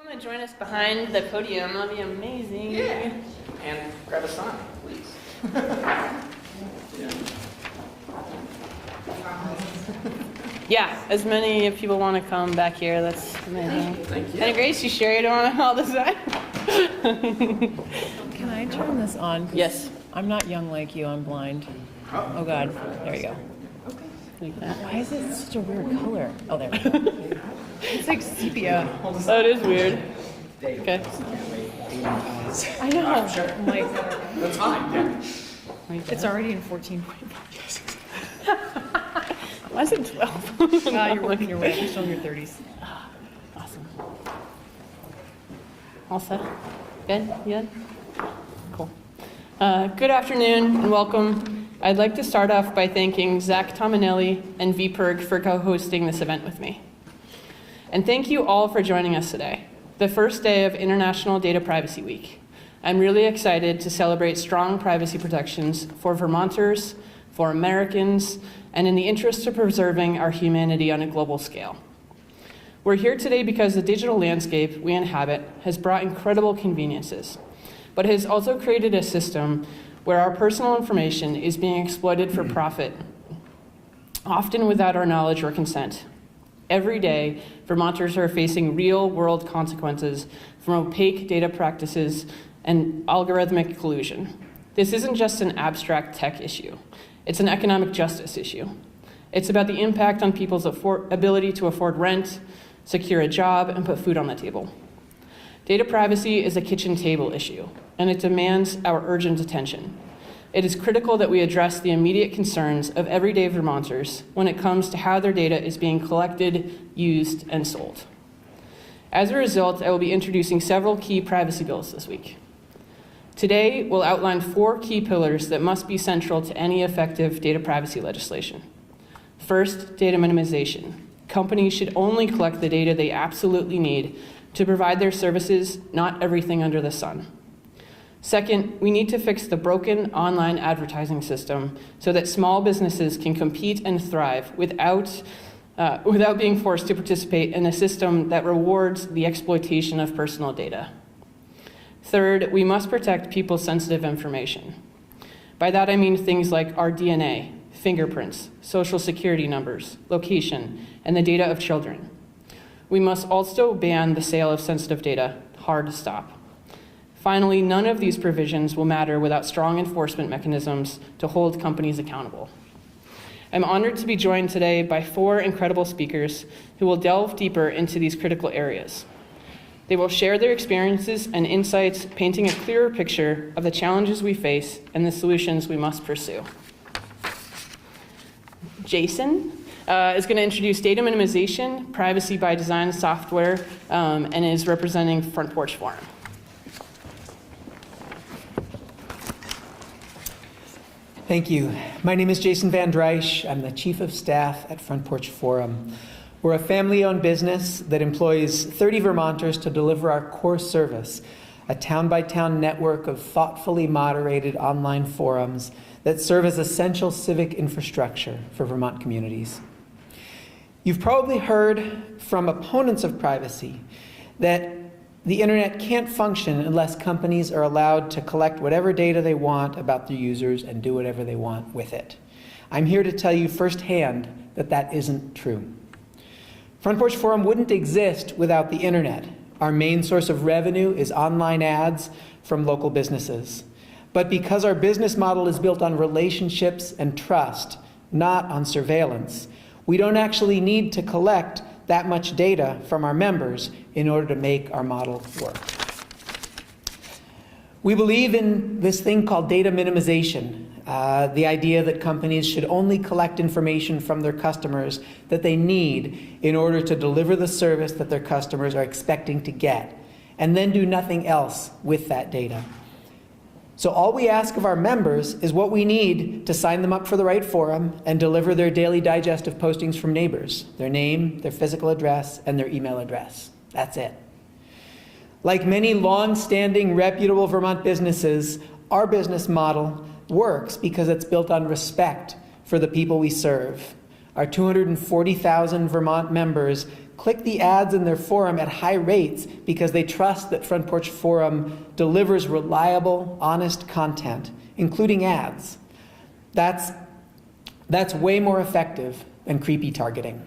Want to join us behind the podium? That'll be amazing. Yeah. And grab a sign, please. Yeah, as many people want to come back here, that's amazing. Thank you. And Grace, you sure you don't want to hold this side? Can I turn this on? 'Cause Yes. I'm not young like you, I'm blind. Oh God, there you go. Like that. Why is it such a weird color? Oh, there we go. It's like sepia. Oh, it is weird. Okay. I know. I'm like, That's fine. it's already in 14.5. Why is it 12? You're working your way. You're still in your 30s. Awesome. All set? Good? You good? Cool. Good afternoon and welcome. I'd like to start off by thanking Zach Tominelli and VPIRG for co-hosting this event with me. And thank you all for joining us today, the first day of International Data Privacy Week. I'm really excited to celebrate strong privacy protections for Vermonters, for Americans, and in the interest of preserving our humanity on a global scale. We're here today because the digital landscape we inhabit has brought incredible conveniences, but has also created a system where our personal information is being exploited for profit, often without our knowledge or consent. Every day, Vermonters are facing real-world consequences from opaque data practices and algorithmic collusion. This isn't just an abstract tech issue. It's an economic justice issue. It's about the impact on people's ability to afford rent, secure a job, and put food on the table. Data privacy is a kitchen table issue, and it demands our urgent attention. It is critical that we address the immediate concerns of everyday Vermonters when it comes to how their data is being collected, used, and sold. As a result, I will be introducing several key privacy bills this week. Today, we'll outline 4 key pillars that must be central to any effective data privacy legislation. First, data minimization. Companies should only collect the data they absolutely need to provide their services, not everything under the sun. Second, we need to fix the broken online advertising system so that small businesses can compete and thrive without being forced to participate in a system that rewards the exploitation of personal data. Third, we must protect people's sensitive information. By that I mean things like our DNA, fingerprints, social security numbers, location, and the data of children. We must also ban the sale of sensitive data. Hard to stop. Finally, none of these provisions will matter without strong enforcement mechanisms to hold companies accountable. I'm honored to be joined today by 4 incredible speakers who will delve deeper into these critical areas. They will share their experiences and insights, painting a clearer picture of the challenges we face and the solutions we must pursue. Jason is going to introduce data minimization, privacy by design software, and is representing Front Porch Forum. Thank you. My name is Jason Van Drysch. I'm the Chief of Staff at Front Porch Forum. We're a family-owned business that employs 30 Vermonters to deliver our core service, a town-by-town network of thoughtfully moderated online forums that serve as essential civic infrastructure for Vermont communities. You've probably heard from opponents of privacy that the internet can't function unless companies are allowed to collect whatever data they want about their users and do whatever they want with it. I'm here to tell you firsthand that that isn't true. Front Porch Forum wouldn't exist without the internet. Our main source of revenue is online ads from local businesses. But because our business model is built on relationships and trust, not on surveillance, we don't actually need to collect that much data from our members in order to make our model work. We believe in this thing called data minimization, the idea that companies should only collect information from their customers that they need in order to deliver the service that their customers are expecting to get, and then do nothing else with that data. So all we ask of our members is what we need to sign them up for the right forum and deliver their daily digest of postings from neighbors, their name, their physical address, and their email address. That's it. Like many long-standing, reputable Vermont businesses, our business model works because it's built on respect for the people we serve. Our 240,000 Vermont members click the ads in their forum at high rates because they trust that Front Porch Forum delivers reliable, honest content, including ads. That's way more effective than creepy targeting.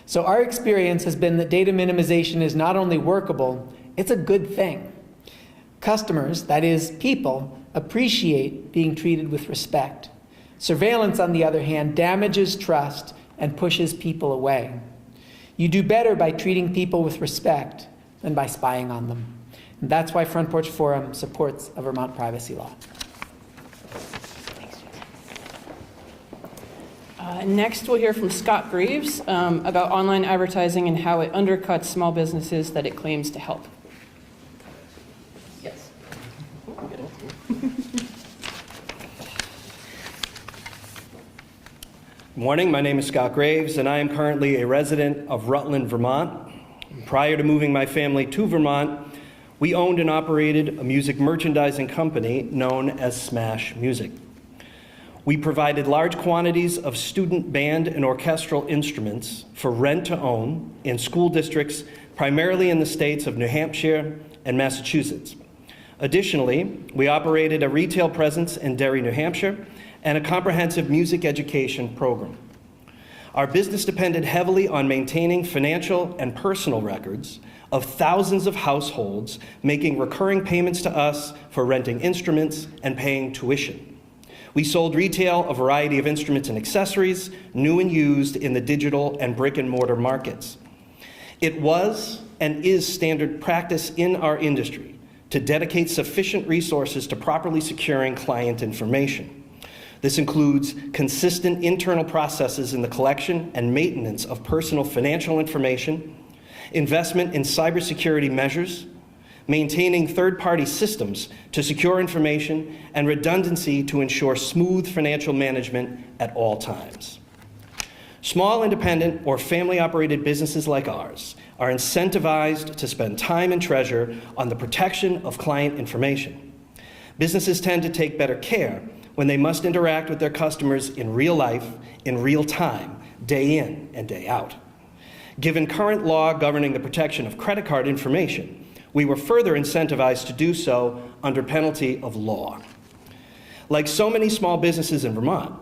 So our experience has been that data minimization is not only workable, it's a good thing. Customers, that is, people, appreciate being treated with respect. Surveillance, on the other hand, damages trust and pushes people away. You do better by treating people with respect than by spying on them. And that's why Front Porch Forum supports a Vermont privacy law. Next, we'll hear from Scott Greaves about online advertising and how it undercuts small businesses that it claims to help. Yes. Good morning, my name is Scott Graves, and I am currently a resident of Rutland, Vermont. Prior to moving my family to Vermont, we owned and operated a music merchandising company known as Smash Music. We provided large quantities of student band and orchestral instruments for rent to own in school districts, primarily in the states of New Hampshire and Massachusetts. Additionally, we operated a retail presence in Derry, New Hampshire, and a comprehensive music education program. Our business depended heavily on maintaining financial and personal records of thousands of households making recurring payments to us for renting instruments and paying tuition. We sold retail a variety of instruments and accessories, new and used in the digital and brick and mortar markets. It was and is standard practice in our industry to dedicate sufficient resources to properly securing client information. This includes consistent internal processes in the collection and maintenance of personal financial information, investment in cybersecurity measures, maintaining third-party systems to secure information, and redundancy to ensure smooth financial management at all times. Small, independent, or family-operated businesses like ours are incentivized to spend time and treasure on the protection of client information. Businesses tend to take better care when they must interact with their customers in real life, in real time, day in and day out. Given current law governing the protection of credit card information, we were further incentivized to do so under penalty of law. Like so many small businesses in Vermont,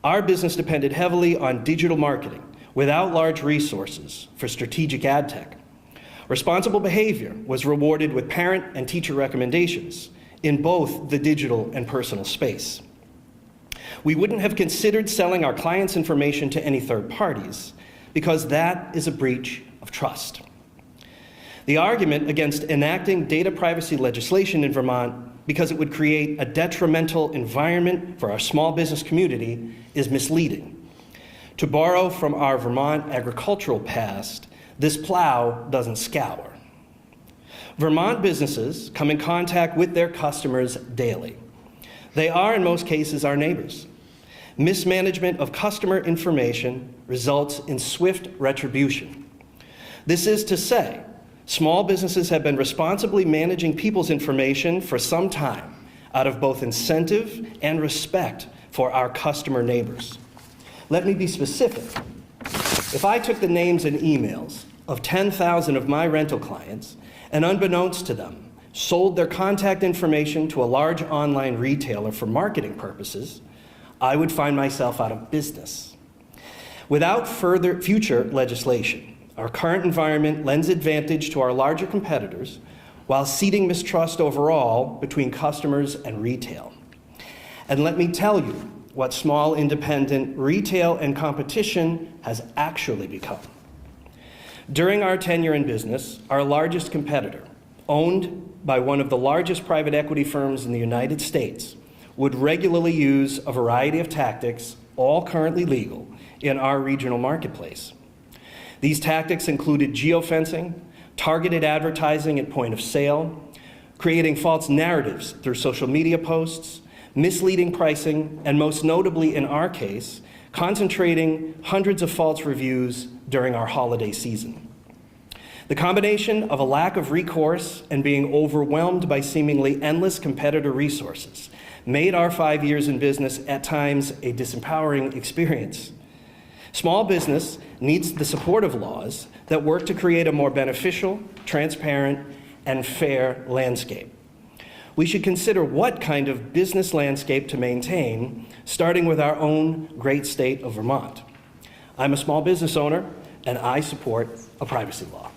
our business depended heavily on digital marketing without large resources for strategic ad tech. Responsible behavior was rewarded with parent and teacher recommendations in both the digital and personal space. We wouldn't have considered selling our clients' information to any third parties because that is a breach of trust. The argument against enacting data privacy legislation in Vermont because it would create a detrimental environment for our small business community is misleading. To borrow from our Vermont agricultural past, this plow doesn't scour. Vermont businesses come in contact with their customers daily. They are, in most cases, our neighbors. Mismanagement of customer information results in swift retribution. This is to say, small businesses have been responsibly managing people's information for some time out of both incentive and respect for our customer neighbors. Let me be specific. If I took the names and emails of 10,000 of my rental clients and unbeknownst to them, sold their contact information to a large online retailer for marketing purposes, I would find myself out of business. Without further future legislation, our current environment lends advantage to our larger competitors while seeding mistrust overall between customers and retail. And let me tell you what small independent retail and competition has actually become. During our tenure in business, our largest competitor, owned by one of the largest private equity firms in the United States, would regularly use a variety of tactics, all currently legal, in our regional marketplace. These tactics included geofencing, targeted advertising at point of sale, creating false narratives through social media posts, misleading pricing, and most notably in our case, concentrating hundreds of false reviews during our holiday season. The combination of a lack of recourse and being overwhelmed by seemingly endless competitor resources made our 5 years in business at times a disempowering experience. Small business needs the support of laws that work to create a more beneficial, transparent, and fair landscape. We should consider what kind of business landscape to maintain, starting with our own great state of Vermont. I'm a small business owner, and I support a privacy law.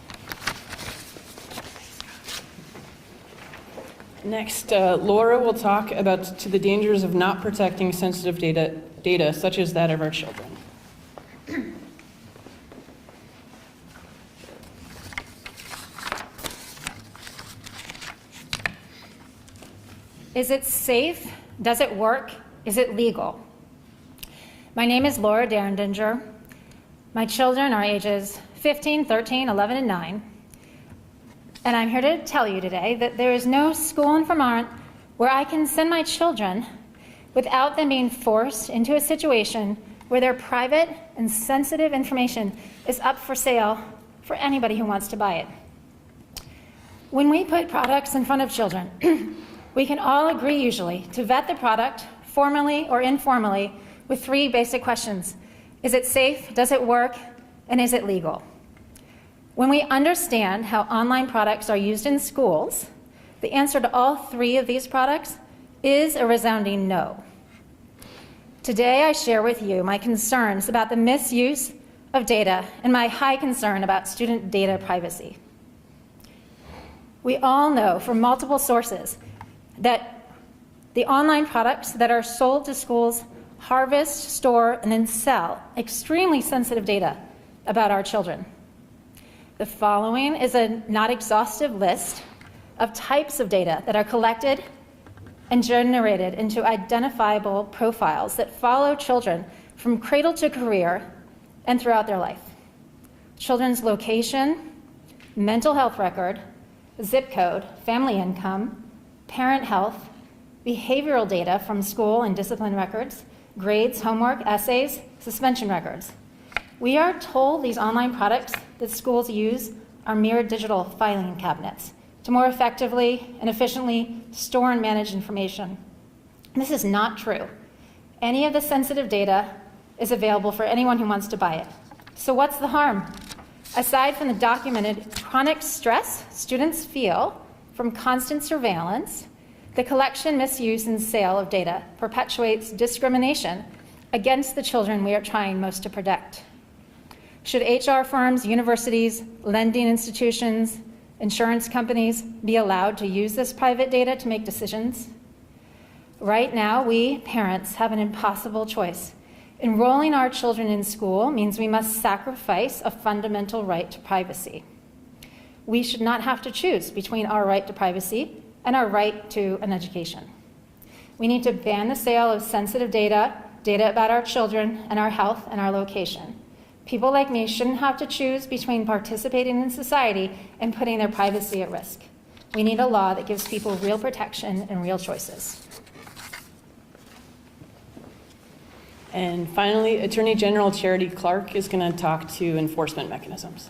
Next, Laura will talk about the dangers of not protecting sensitive data such as that of our children. Is it safe? Does it work? Is it legal? My name is Laura Derendinger. My children are ages 15, 13, 11, and 9. And I'm here to tell you today that there is no school in Vermont where I can send my children without them being forced into a situation where their private and sensitive information is up for sale for anybody who wants to buy it. When we put products in front of children, we can all agree usually to vet the product, formally or informally, with 3 basic questions. Is it safe? Does it work? And is it legal? When we understand how online products are used in schools, the answer to all 3 of these products is a resounding no. Today, I share with you my concerns about the misuse of data and my high concern about student data privacy. We all know from multiple sources that the online products that are sold to schools harvest, store, and then sell extremely sensitive data about our children. The following is a not exhaustive list of types of data that are collected and generated into identifiable profiles that follow children from cradle to career and throughout their life. Children's location, mental health record, zip code, family income, parent health, behavioral data from school and discipline records, grades, homework, essays, suspension records. We are told these online products that schools use are mere digital filing cabinets to more effectively and efficiently store and manage information. This is not true. Any of the sensitive data is available for anyone who wants to buy it. So what's the harm? Aside from the documented chronic stress students feel from constant surveillance, the collection, misuse, and sale of data perpetuates discrimination against the children we are trying most to protect. Should HR firms, universities, lending institutions, insurance companies be allowed to use this private data to make decisions? Right now, we parents have an impossible choice. Enrolling our children in school means we must sacrifice a fundamental right to privacy. We should not have to choose between our right to privacy and our right to an education. We need to ban the sale of sensitive data about our children and our health and our location. People like me shouldn't have to choose between participating in society and putting their privacy at risk. We need a law that gives people real protection and real choices. And finally, Attorney General Charity Clark is going to talk to enforcement mechanisms.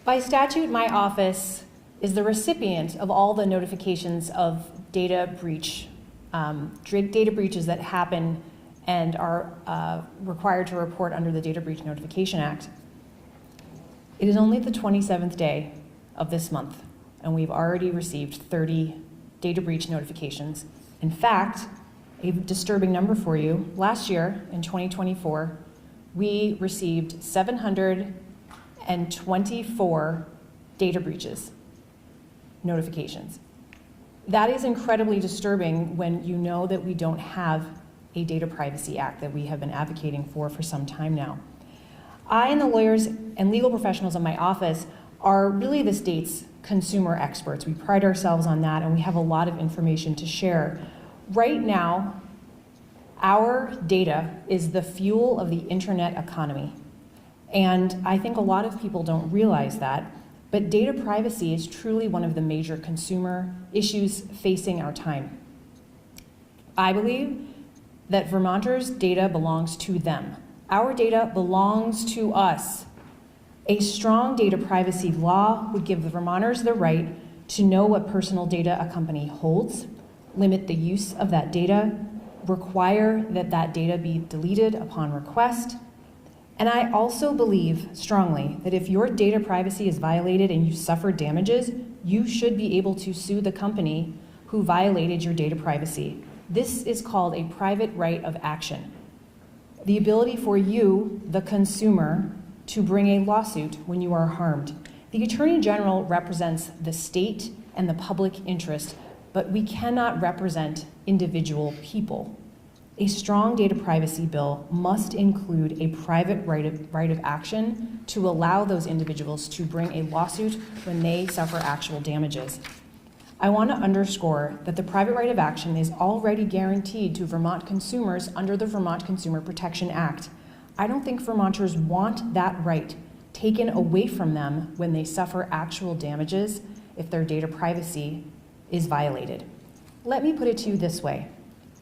By statute, my office is the recipient of all the notifications of data breaches that happen and are required to report under the Data Breach Notification Act. It is only the 27th day of this month, and we've already received 30 data breach notifications. In fact, a disturbing number for you, last year in 2024, we received 724 data breaches notifications. That is incredibly disturbing when you know that we don't have a Data Privacy Act that we have been advocating for some time now. I and the lawyers and legal professionals in my office are really the state's consumer experts. We pride ourselves on that, and we have a lot of information to share. Right now, our data is the fuel of the internet economy. And I think a lot of people don't realize that, but data privacy is truly one of the major consumer issues facing our time. I believe that Vermonters' data belongs to them. Our data belongs to us. A strong data privacy law would give the Vermonters the right to know what personal data a company holds, limit the use of that data, require that that data be deleted upon request. And I also believe strongly that if your data privacy is violated and you suffer damages, you should be able to sue the company who violated your data privacy. This is called a private right of action. The ability for you, the consumer, to bring a lawsuit when you are harmed. The Attorney General represents the state and the public interest, but we cannot represent individual people. A strong data privacy bill must include a private right of action to allow those individuals to bring a lawsuit when they suffer actual damages. I want to underscore that the private right of action is already guaranteed to Vermont consumers under the Vermont Consumer Protection Act. I don't think Vermonters want that right taken away from them when they suffer actual damages if their data privacy is violated. Let me put it to you this way.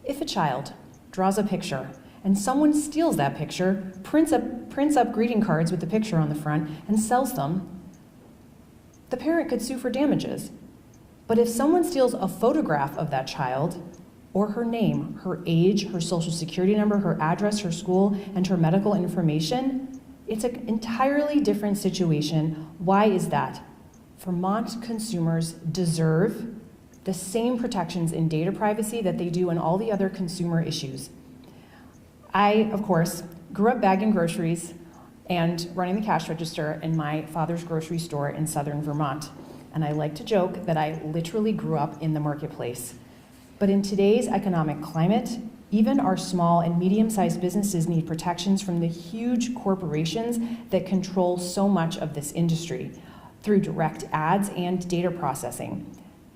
If a child draws a picture and someone steals that picture, prints up greeting cards with the picture on the front and sells them, the parent could sue for damages. But if someone steals a photograph of that child, or her name, her age, her social security number, her address, her school, and her medical information, it's an entirely different situation. Why is that? Vermont consumers deserve the same protections in data privacy that they do in all the other consumer issues. I, of course, grew up bagging groceries and running the cash register in my father's grocery store in southern Vermont. And I like to joke that I literally grew up in the marketplace. But in today's economic climate, even our small and medium-sized businesses need protections from the huge corporations that control so much of this industry through direct ads and data processing.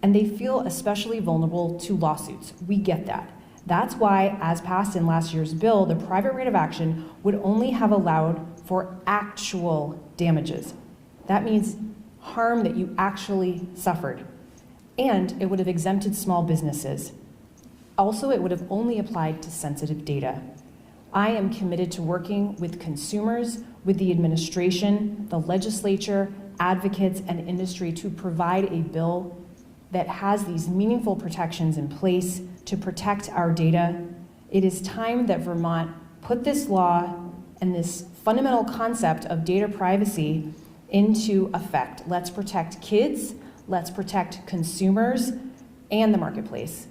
And they feel especially vulnerable to lawsuits. We get that. That's why, as passed in last year's bill, the private right of action would only have allowed for actual damages. That means harm that you actually suffered. And it would have exempted small businesses. Also, it would have only applied to sensitive data. I am committed to working with consumers, with the administration, the legislature, advocates, and industry to provide a bill that has these meaningful protections in place to protect our data. It is time that Vermont put this law and this fundamental concept of data privacy into effect. Let's protect kids, let's protect consumers and the marketplace.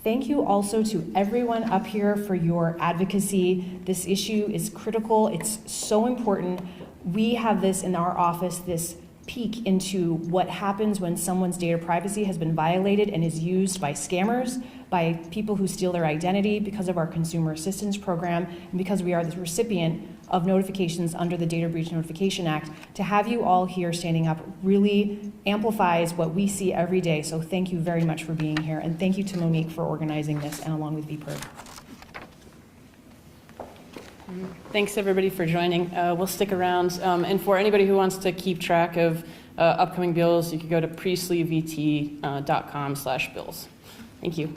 Thank you also to everyone up here for your advocacy. This issue is critical, it's so important. We have this in our office, this peek into what happens when someone's data privacy has been violated and is used by scammers, by people who steal their identity because of our consumer assistance program, and because we are the recipient of notifications under the Data Breach Notification Act. To have you all here standing up really amplifies what we see every day. So thank you very much for being here, and thank you to Monique for organizing this, and along with VPIRG. Thanks, everybody, for joining. We'll stick around. And for anybody who wants to keep track of upcoming bills, you can go to priestleyvt.com/bills. Thank you.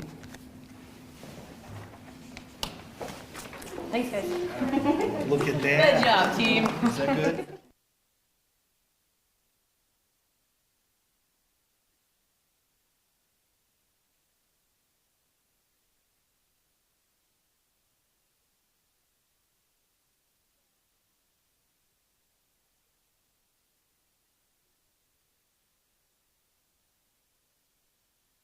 Thanks, guys. Look at that. Good job, team. Is that good?